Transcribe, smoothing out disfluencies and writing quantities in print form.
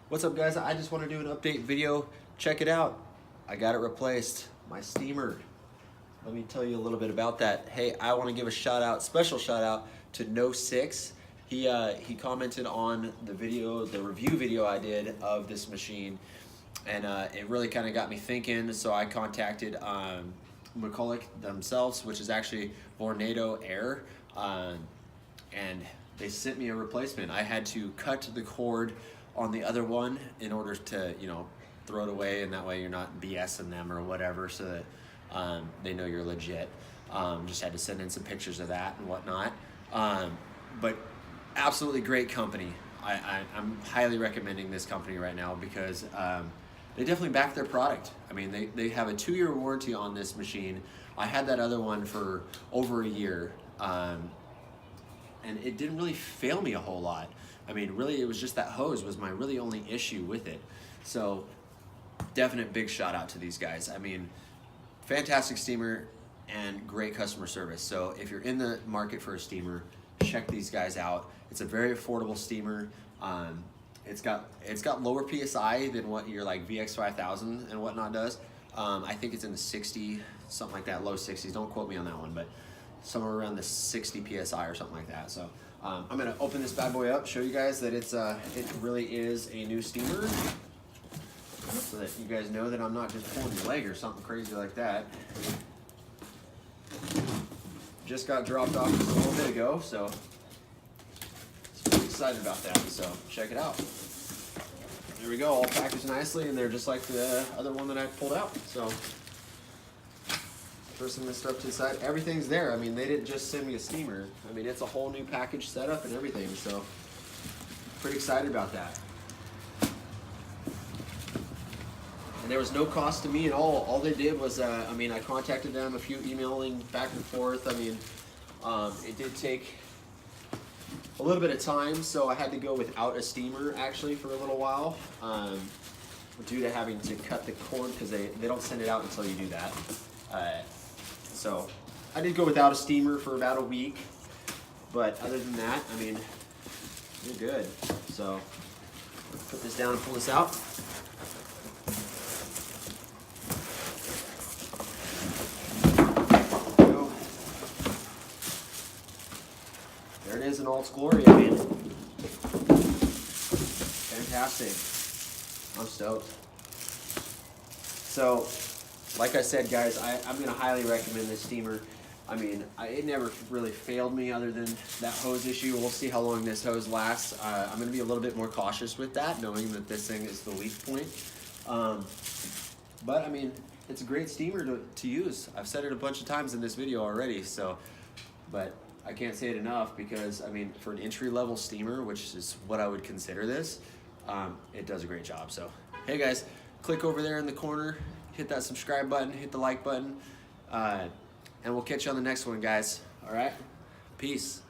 What's up, guys? I just want to do an update video. Check it out. I got it replaced. My steamer. Let me tell you a little bit about that. Hey, I want to give a shout out, special shout out to No6. He commented on the video, the review video I did of this machine, and it really kind of got me thinking. So I contacted McCulloch themselves, which is actually Vornado Air, and they sent me a replacement. I had to cut the cord on the other one in order to, throw it away, and that way you're not BSing them or whatever, so that they know you're legit. Just had to send in some pictures of that and whatnot. But absolutely great company. I'm highly recommending this company right now because they definitely back their product. I mean, they have a 2-year warranty on this machine. I had that other one for over a year, and it didn't really fail me a whole lot. I mean, really, it was just that hose was my really only issue with it. So, definite big shout out to these guys. I mean, fantastic steamer and great customer service. So, if you're in the market for a steamer, check these guys out. It's a very affordable steamer. It's got lower PSI than what your like VX5000 and whatnot does. I think it's in the 60, something like that, low 60s. Don't quote me on that one, but somewhere around the 60 PSI or something like that. So I'm gonna open this bad boy up, show you guys that it really is a new steamer, so that you guys know that I'm not just pulling your leg or something crazy like that. Just got dropped off just a little bit ago, so pretty excited about that. So check it out. There we go, all packaged nicely, and they're just like the other one that I pulled out. So throw some of this stuff to the side. Everything's there. I mean, they didn't just send me a steamer. I mean, it's a whole new package setup and everything. So pretty excited about that. And there was no cost to me at all. All they did was, I mean, I contacted them, a few emailing back and forth. I mean, it did take a little bit of time, so I had to go without a steamer actually for a little while, due to having to cut the cord, because they don't send it out until you do that. So I did go without a steamer for about a week, but other than that, I mean, you're good. So put this down and pull this out. There it is in all its glory. I mean, fantastic. I'm stoked. So, like I said, guys, I'm going to highly recommend this steamer. I mean, it never really failed me other than that hose issue. We'll see how long this hose lasts. I'm going to be a little bit more cautious with that, knowing that this thing is the weak point. But, I mean, it's a great steamer to use. I've said it a bunch of times in this video already, so, but I can't say it enough because, I mean, for an entry-level steamer, which is what I would consider this, it does a great job. So, hey guys, click over there in the corner, hit that subscribe button, hit the like button, and we'll catch you on the next one, guys. All right? Peace.